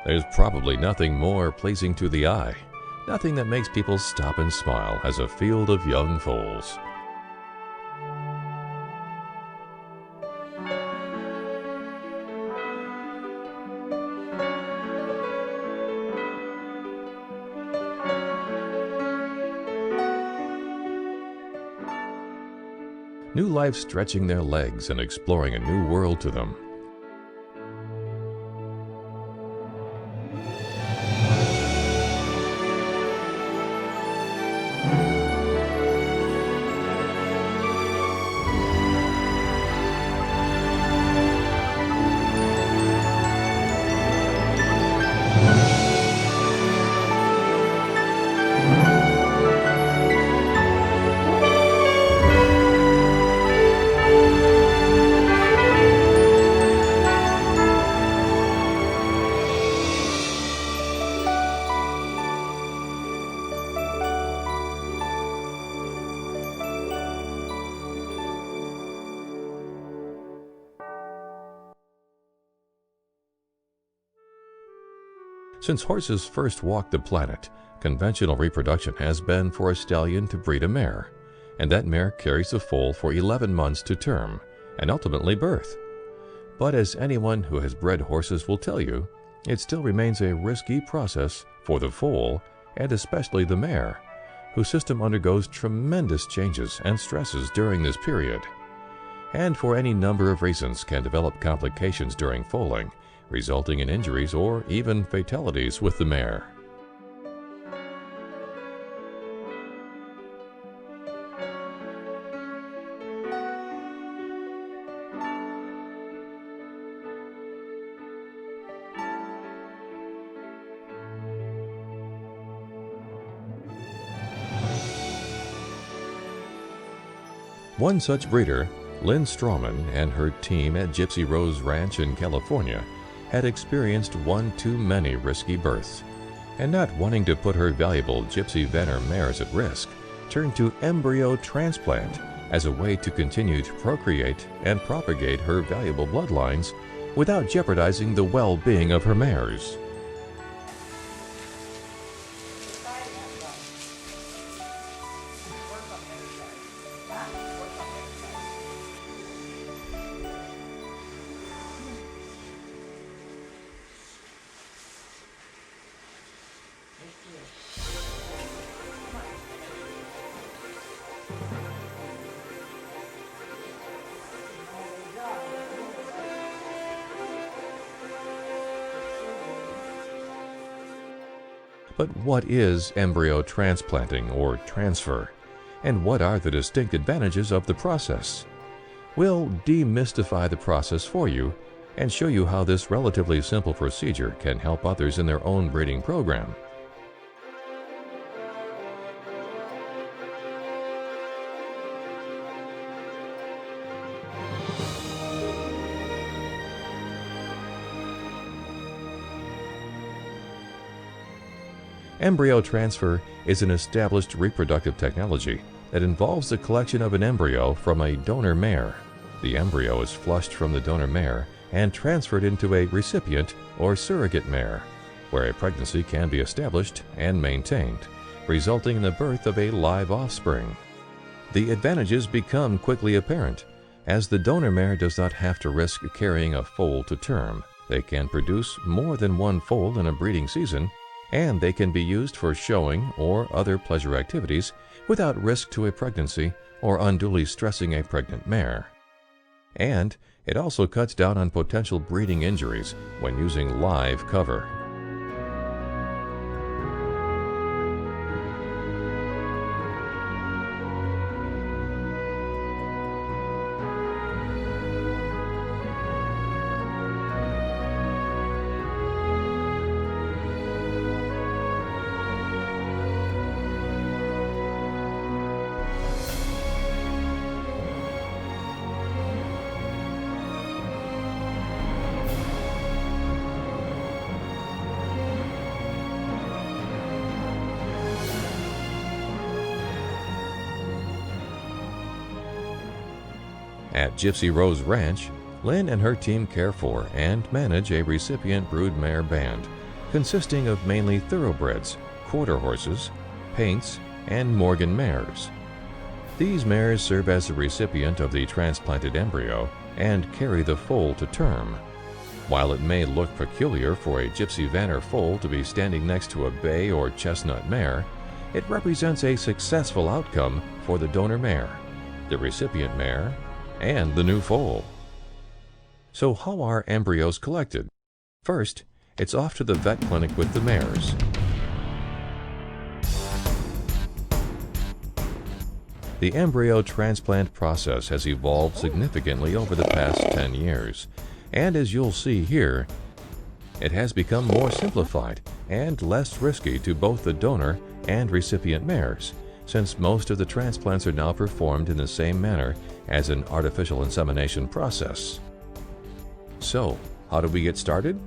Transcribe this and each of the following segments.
There's probably nothing more pleasing to the eye, nothing that makes people stop and smile as a field of young foals. New life stretching their legs and exploring a new world to them. Since horses first walked the planet, conventional reproduction has been for a stallion to breed a mare, and that mare carries the foal for 11 months to term, and ultimately birth. But as anyone who has bred horses will tell you, it still remains a risky process for the foal, and especially the mare, whose system undergoes tremendous changes and stresses during this period, and for any number of reasons can develop complications during foaling, resulting in injuries or even fatalities with the mare. One such breeder, Lynn Straumann, and her team at Gypsy Rose Ranch in California had experienced one too many risky births, and not wanting to put her valuable Gypsy Venner mares at risk, turned to embryo transplant as a way to continue to procreate and propagate her valuable bloodlines without jeopardizing the well-being of her mares. But what is embryo transplanting or transfer, and what are the distinct advantages of the process? We'll demystify the process for you and show you how this relatively simple procedure can help others in their own breeding program. Embryo transfer is an established reproductive technology that involves the collection of an embryo from a donor mare. The embryo is flushed from the donor mare and transferred into a recipient or surrogate mare, where a pregnancy can be established and maintained, resulting in the birth of a live offspring. The advantages become quickly apparent, as the donor mare does not have to risk carrying a foal to term. They can produce more than one foal in a breeding season, and they can be used for showing or other pleasure activities without risk to a pregnancy or unduly stressing a pregnant mare. And it also cuts down on potential breeding injuries when using live cover. At Gypsy Rose Ranch, Lynn and her team care for and manage a recipient broodmare band consisting of mainly thoroughbreds, quarter horses, paints, and Morgan mares. These mares serve as the recipient of the transplanted embryo and carry the foal to term. While it may look peculiar for a Gypsy Vanner foal to be standing next to a bay or chestnut mare, it represents a successful outcome for the donor mare, the recipient mare, and the new foal. So how are embryos collected? First, it's off to the vet clinic with the mares. The embryo transplant process has evolved significantly over the past 10 years, and as you'll see here, it has become more simplified and less risky to both the donor and recipient mares, since most of the transplants are now performed in the same manner as an artificial insemination process. So, how do we get started?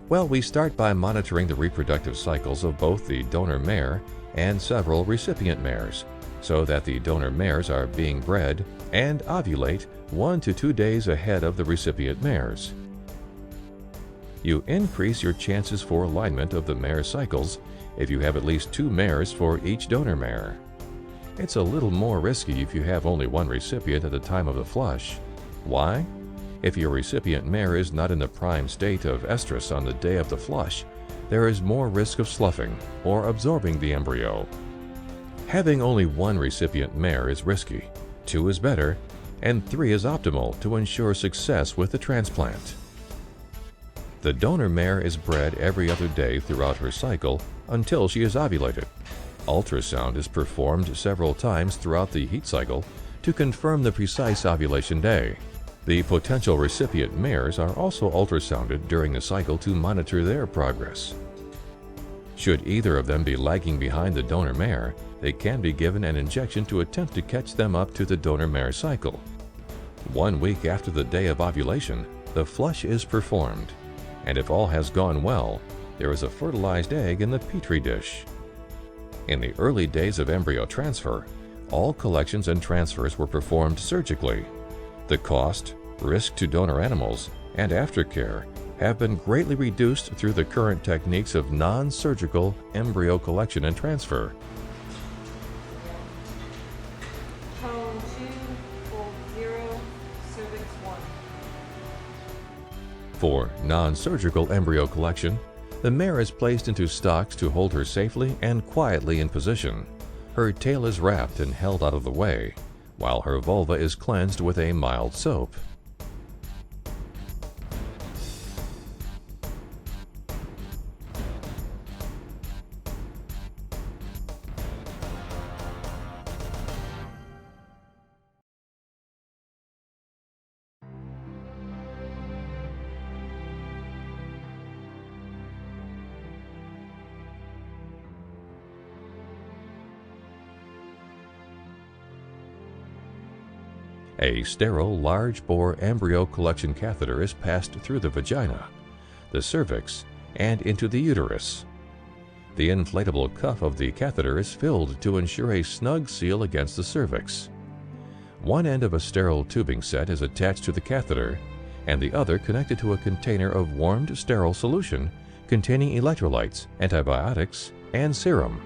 Well, we start by monitoring the reproductive cycles of both the donor mare and several recipient mares, so that the donor mares are being bred and ovulate 1 to 2 days ahead of the recipient mares. You increase your chances for alignment of the mare cycles if you have at least 2 mares for each donor mare. It's a little more risky if you have only one recipient at the time of the flush. Why? If your recipient mare is not in the prime state of estrus on the day of the flush, there is more risk of sloughing or absorbing the embryo. Having only one recipient mare is risky, 2 is better, and 3 is optimal to ensure success with the transplant. The donor mare is bred every other day throughout her cycle until she is ovulated. Ultrasound is performed several times throughout the heat cycle to confirm the precise ovulation day. The potential recipient mares are also ultrasounded during the cycle to monitor their progress. Should either of them be lagging behind the donor mare, they can be given an injection to attempt to catch them up to the donor mare cycle. 1 week after the day of ovulation, the flush is performed, and if all has gone well, there is a fertilized egg in the Petri dish. In the early days of embryo transfer, all collections and transfers were performed surgically. The cost, risk to donor animals, and aftercare have been greatly reduced through the current techniques of non-surgical embryo collection and transfer. Tone 2, fold 0, cervix 1. For non-surgical embryo collection, the mare is placed into stocks to hold her safely and quietly in position. Her tail is wrapped and held out of the way, while her vulva is cleansed with a mild soap. A sterile large-bore embryo collection catheter is passed through the vagina, the cervix, and into the uterus. The inflatable cuff of the catheter is filled to ensure a snug seal against the cervix. One end of a sterile tubing set is attached to the catheter, and the other connected to a container of warmed sterile solution containing electrolytes, antibiotics, and serum.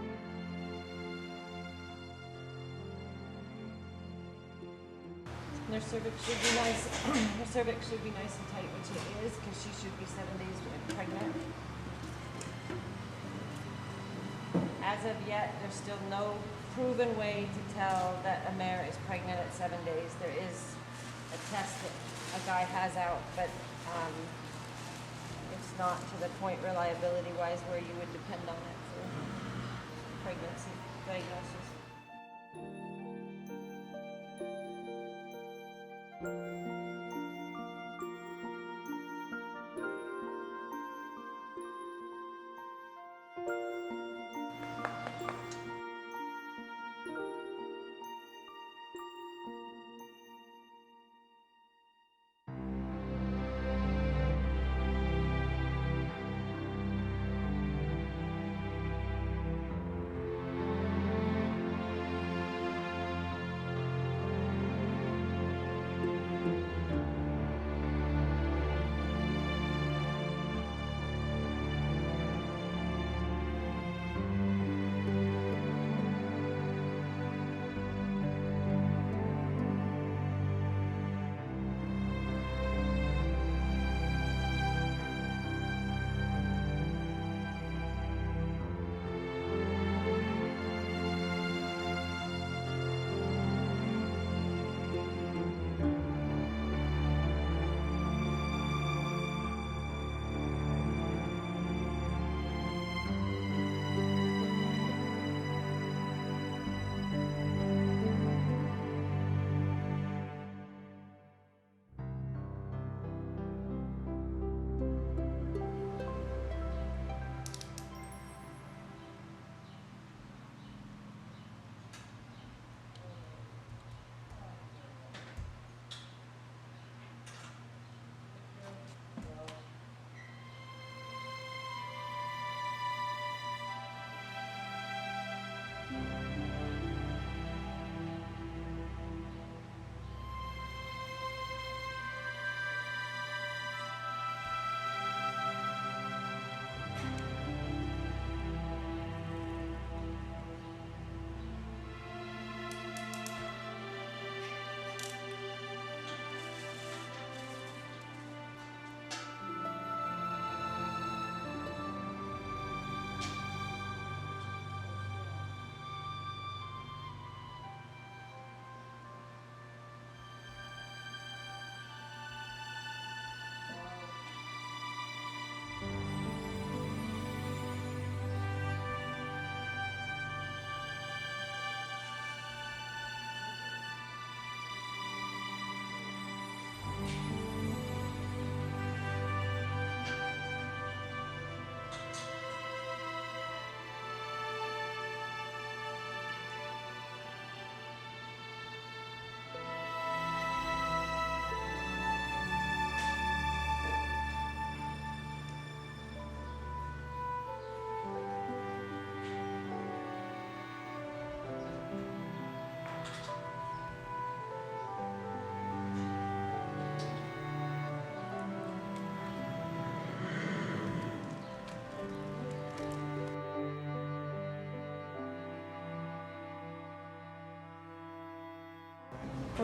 Her cervix should be nice. Her cervix should be nice and tight, which it is, because she should be 7 days pregnant. As of yet, there's still no proven way to tell that a mare is pregnant at 7 days. There is a test that a guy has out, but it's not to the point reliability-wise where you would depend on it for pregnancy diagnosis.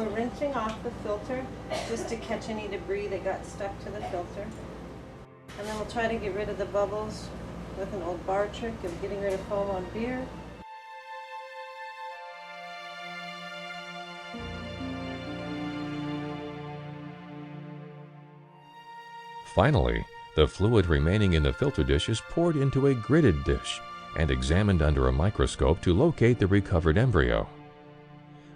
we're rinsing off the filter just to catch any debris that got stuck to the filter. And then we'll try to get rid of the bubbles with an old bar trick of getting rid of foam on beer. Finally, the fluid remaining in the filter dish is poured into a gridded dish and examined under a microscope to locate the recovered embryo.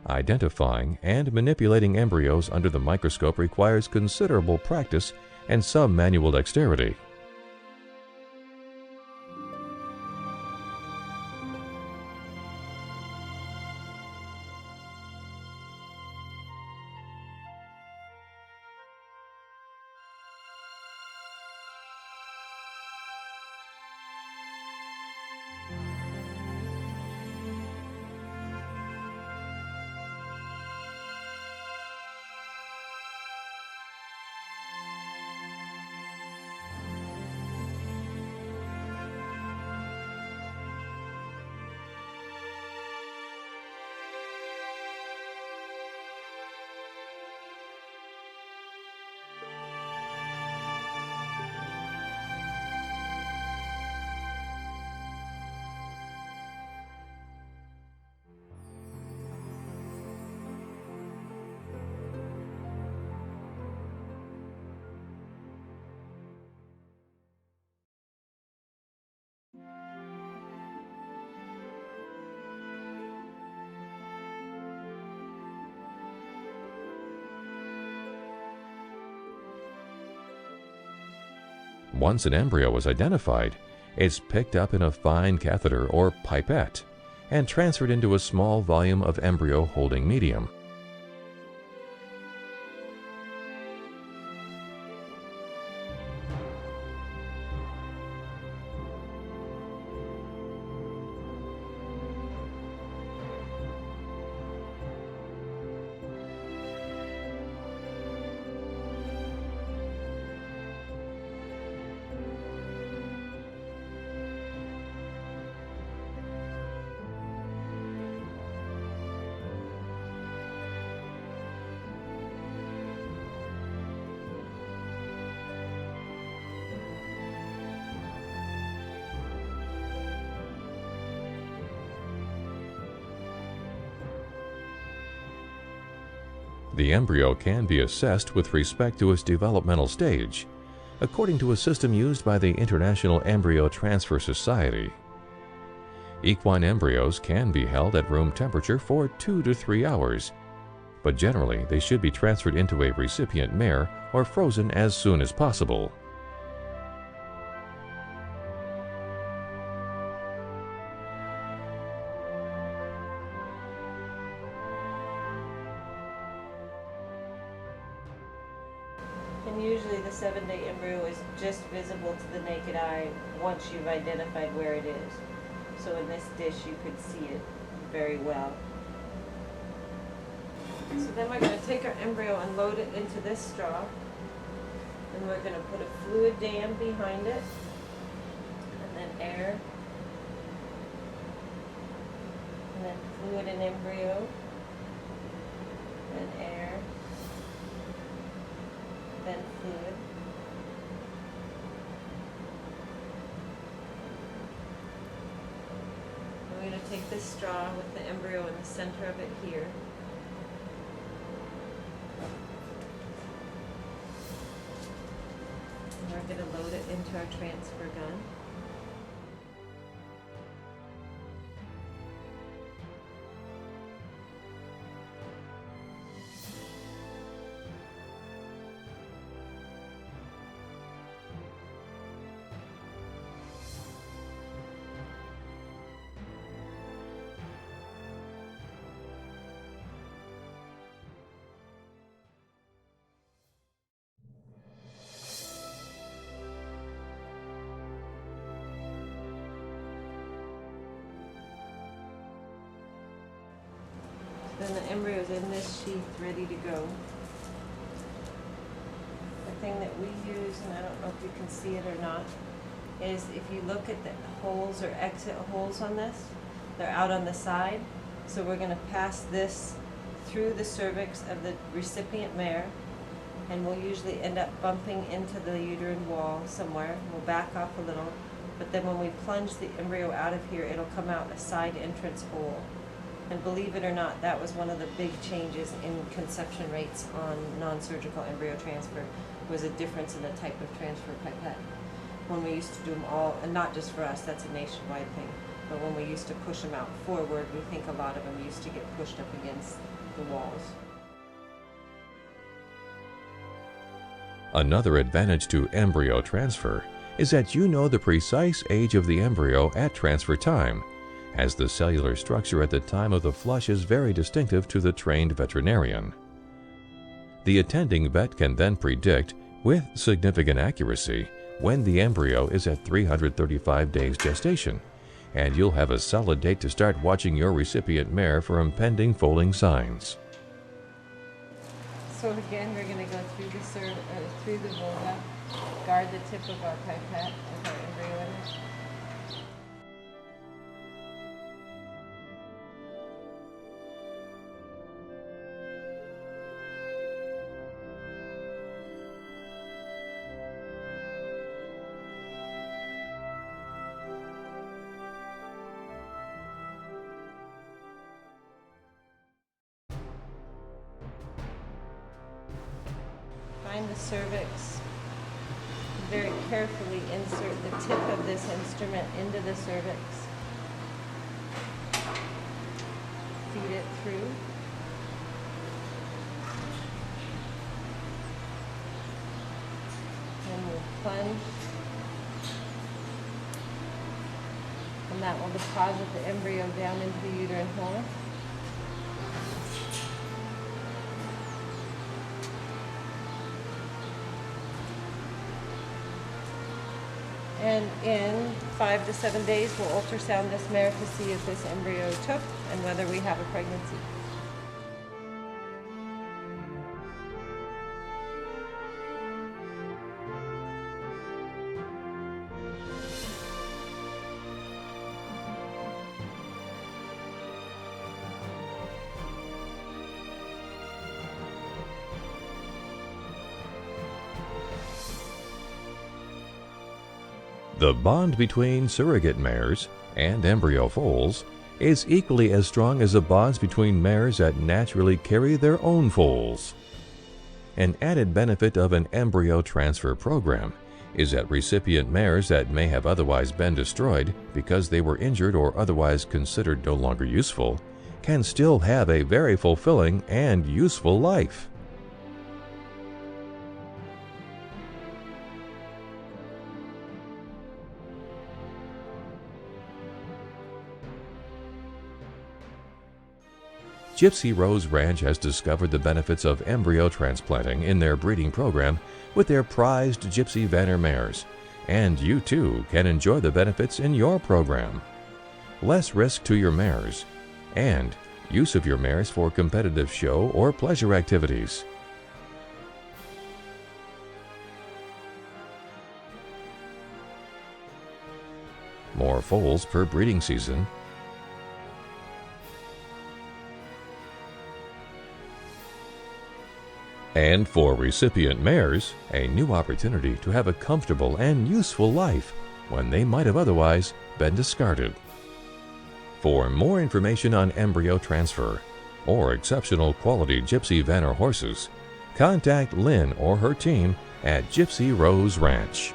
Identifying and manipulating embryos under the microscope requires considerable practice and some manual dexterity. Once an embryo is identified, it's picked up in a fine catheter or pipette and transferred into a small volume of embryo holding medium. The embryo can be assessed with respect to its developmental stage, according to a system used by the International Embryo Transfer Society. Equine embryos can be held at room temperature for 2 to 3 hours, but generally they should be transferred into a recipient mare or frozen as soon as possible. And usually the 7-day embryo is just visible to the naked eye once you've identified where it is. So in this dish you could see it very well. So then we're going to take our embryo and load it into this straw. And we're going to put a fluid dam behind it. And then air. And then fluid and embryo. Then air. Then fluid. And we're going to take this straw with the embryo in the center of it here. And we're going to load it into our transfer gun. Then the embryo is in this sheath ready to go. The thing that we use, and I don't know if you can see it or not, is if you look at the holes or exit holes on this, they're out on the side. So we're going to pass this through the cervix of the recipient mare, and we'll usually end up bumping into the uterine wall somewhere. We'll back off a little, but then when we plunge the embryo out of here, it'll come out a side entrance hole. And believe it or not, that was one of the big changes in conception rates on non-surgical embryo transfer, was a difference in the type of transfer pipette. When we used to do them all, and not just for us, that's a nationwide thing, but when we used to push them out forward, we think a lot of them used to get pushed up against the walls. Another advantage to embryo transfer is that you know the precise age of the embryo at transfer time, as the cellular structure at the time of the flush is very distinctive to the trained veterinarian. The attending vet can then predict, with significant accuracy, when the embryo is at 335 days gestation, and you'll have a solid date to start watching your recipient mare for impending foaling signs. So again, we're going to go through the vulva, guard the tip of our pipette with our embryo in it. Find the cervix. Very carefully insert the tip of this instrument into the cervix. Feed it through. And we'll plunge. And that will deposit the embryo down into the uterine hole. And in 5 to 7 days, we'll ultrasound this mare to see if this embryo took and whether we have a pregnancy. The bond between surrogate mares and embryo foals is equally as strong as the bonds between mares that naturally carry their own foals. An added benefit of an embryo transfer program is that recipient mares that may have otherwise been destroyed because they were injured or otherwise considered no longer useful can still have a very fulfilling and useful life. Gypsy Rose Ranch has discovered the benefits of embryo transplanting in their breeding program with their prized Gypsy Vanner mares, and you too can enjoy the benefits in your program. Less risk to your mares, and use of your mares for competitive show or pleasure activities. More foals per breeding season. And for recipient mares, a new opportunity to have a comfortable and useful life when they might have otherwise been discarded. For more information on embryo transfer or exceptional quality Gypsy Vanner horses, contact Lynn or her team at Gypsy Rose Ranch.